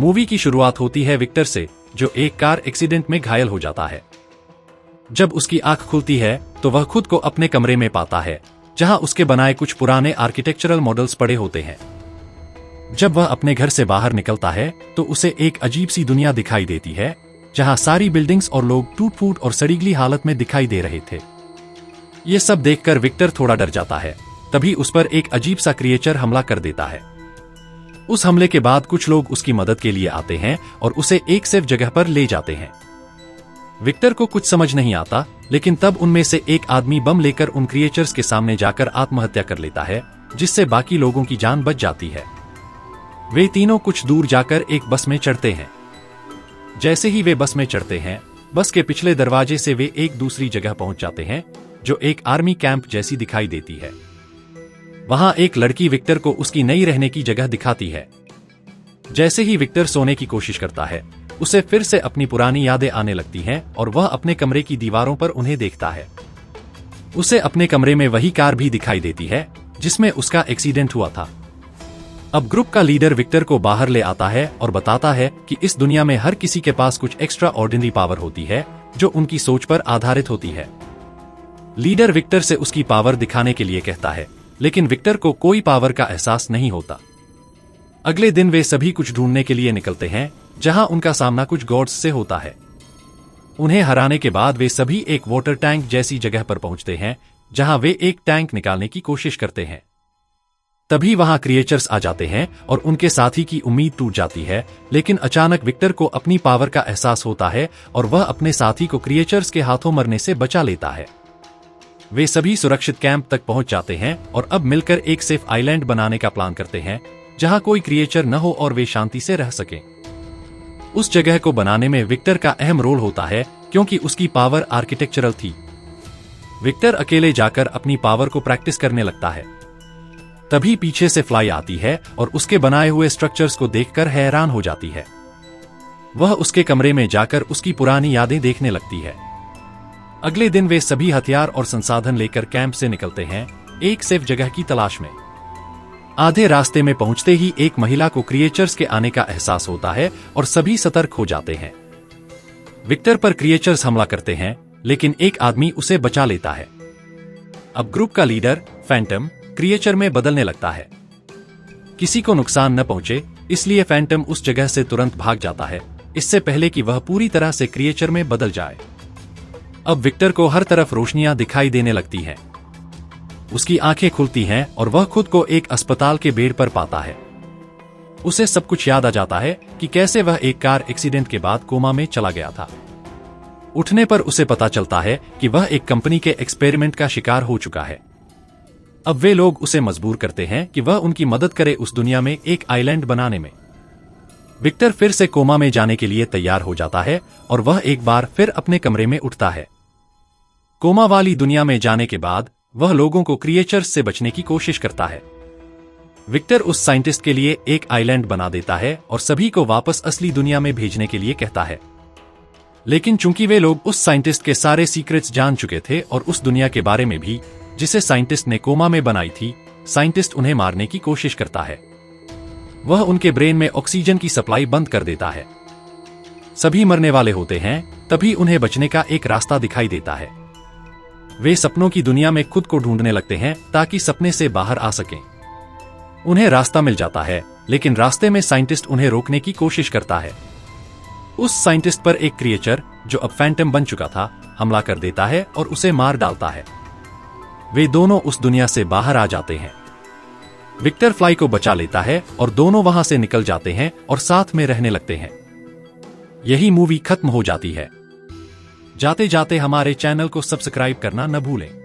Movie की शुरुआत होती है विक्टर से, जो एक कार एक्सीडेंट में घायल हो जाता है। जब उसकी आंख खुलती है तो वह खुद को अपने कमरे में पाता है, जहां उसके बनाए कुछ पुराने आर्किटेक्चरल मॉडल्स पड़े होते हैं। जब वह अपने घर से बाहर निकलता है तो उसे एक अजीब सी दुनिया दिखाई देती है, जहां सारी बिल्डिंग्स और लोग टूट-फूट और सड़ीगली हालत में दिखाई दे रहे थे। ये सब देखकर विक्टर थोड़ा डर जाता है। तभी उस पर एक अजीब सा क्रिएचर हमला कर देता है। उस हमले के बाद कुछ लोग उसकी मदद के लिए आते हैं और उसे एक सेफ जगह पर ले जाते हैं। विक्टर को कुछ समझ नहीं आता, लेकिन तब उनमें से एक आदमी बम लेकर उन क्रिएचर्स के सामने जाकर आत्महत्या कर लेता है, जिससे बाकी लोगों की जान बच जाती है। वे तीनों कुछ दूर जाकर एक बस में चढ़ते हैं। जैसे ही वे बस में चढ़ते हैं, बस के पिछले दरवाजे से वे एक दूसरी जगह पहुंच जाते हैं, जो एक आर्मी कैंप जैसी दिखाई देती है। वहां एक लड़की विक्टर को उसकी नई रहने की जगह दिखाती है। जैसे ही विक्टर सोने की कोशिश करता है, उसे फिर से अपनी पुरानी यादें आने लगती हैं और वह अपने कमरे की दीवारों पर उन्हें देखता है। उसे अपने कमरे में वही कार भी दिखाई देती है जिसमें उसका एक्सीडेंट हुआ था। अब ग्रुप का लीडर विक्टर को बाहर ले आता है और बताता है कि इस दुनिया में हर किसी के पास कुछ एक्स्ट्रा ऑर्डिनरी पावर होती है, जो उनकी सोच पर आधारित होती है। लीडर विक्टर से उसकी पावर दिखाने के लिए कहता है, लेकिन विक्टर को कोई पावर का एहसास नहीं होता। अगले दिन वे सभी कुछ ढूंढने के लिए निकलते हैं, जहां उनका सामना कुछ गॉड्स से होता है। उन्हें हराने के बाद वे सभी एक वाटर टैंक जैसी जगह पर पहुंचते हैं, जहां वे एक टैंक निकालने की कोशिश करते हैं। तभी वहां क्रिएचर्स आ जाते हैं और उनके साथी की उम्मीद टूट जाती है, लेकिन अचानक विक्टर को अपनी पावर का एहसास होता है और वह अपने साथी को क्रिएचर्स के हाथों मरने से बचा लेता है। वे सभी सुरक्षित कैंप तक पहुंच जाते हैं और अब मिलकर एक सेफ आइलैंड बनाने का प्लान करते हैं, जहां कोई क्रिएचर न हो और वे शांति से रह सकें। उस जगह को बनाने में विक्टर का अहम रोल होता है, क्योंकि उसकी पावर आर्किटेक्चरल थी। विक्टर अकेले जाकर अपनी पावर को प्रैक्टिस करने लगता है। तभी पीछे से फ्लाई आती है और उसके बनाए हुए स्ट्रक्चर्स को देखकर हैरान हो जाती है। वह उसके कमरे में जाकर उसकी पुरानी यादें देखने लगती है। अगले दिन वे सभी हथियार और संसाधन लेकर कैंप से निकलते हैं, एक सेफ जगह की तलाश में। आधे रास्ते में पहुंचते ही एक महिला को क्रिएचर्स के आने का एहसास होता है और सभी सतर्क हो जाते हैं। विक्टर पर क्रिएचर्स हमला करते हैं, लेकिन एक आदमी उसे बचा लेता है। अब ग्रुप का लीडर फैंटम क्रिएचर में बदलने लगता है। किसी को नुकसान न पहुंचे, इसलिए फैंटम उस जगह से तुरंत भाग जाता है, इससे पहले कि वह पूरी तरह से क्रिएचर में बदल जाए। अब विक्टर को हर तरफ रोशनियां दिखाई देने लगती हैं। उसकी आंखें खुलती हैं और वह खुद को एक अस्पताल के बेड पर पाता है। उसे सब कुछ याद आ जाता है कि कैसे वह एक कार एक्सीडेंट के बाद कोमा में चला गया था। उठने पर उसे पता चलता है कि वह एक कंपनी के एक्सपेरिमेंट का शिकार हो चुका है। अब वे लोग उसे मजबूर करते हैं कि वह उनकी मदद करे उस दुनिया में एक आइलैंड बनाने में। विक्टर फिर से कोमा में जाने के लिए तैयार हो जाता है और वह एक बार फिर अपने कमरे में उठता है। कोमा वाली दुनिया में जाने के बाद वह लोगों को क्रिएचर्स से बचने की कोशिश करता है। विक्टर उस साइंटिस्ट के लिए एक आइलैंड बना देता है और सभी को वापस असली दुनिया में भेजने के लिए कहता है। लेकिन चूंकि वे लोग उस साइंटिस्ट के सारे सीक्रेट्स जान चुके थे और उस दुनिया के बारे में भी, जिसे साइंटिस्ट ने कोमा में बनाई थी, साइंटिस्ट उन्हें मारने की कोशिश करता है। वह उनके ब्रेन में ऑक्सीजन की सप्लाई बंद कर देता है। सभी मरने वाले होते हैं, तभी उन्हें बचने का एक रास्ता दिखाई देता है। वे सपनों की दुनिया में खुद को ढूंढने लगते हैं ताकि सपने से बाहर आ सकें। उन्हें रास्ता मिल जाता है, लेकिन रास्ते में साइंटिस्ट उन्हें रोकने की कोशिश करता है। उस साइंटिस्ट पर एक क्रिएचर, जो अब फैंटम बन चुका था, हमला कर देता है और उसे मार डालता है। वे दोनों उस दुनिया से बाहर आ जाते हैं। विक्टर फ्लाई को बचा लेता है और दोनों वहां से निकल जाते हैं और साथ में रहने लगते हैं। यही मूवी खत्म हो जाती है। जाते जाते हमारे चैनल को सब्सक्राइब करना न भूलें।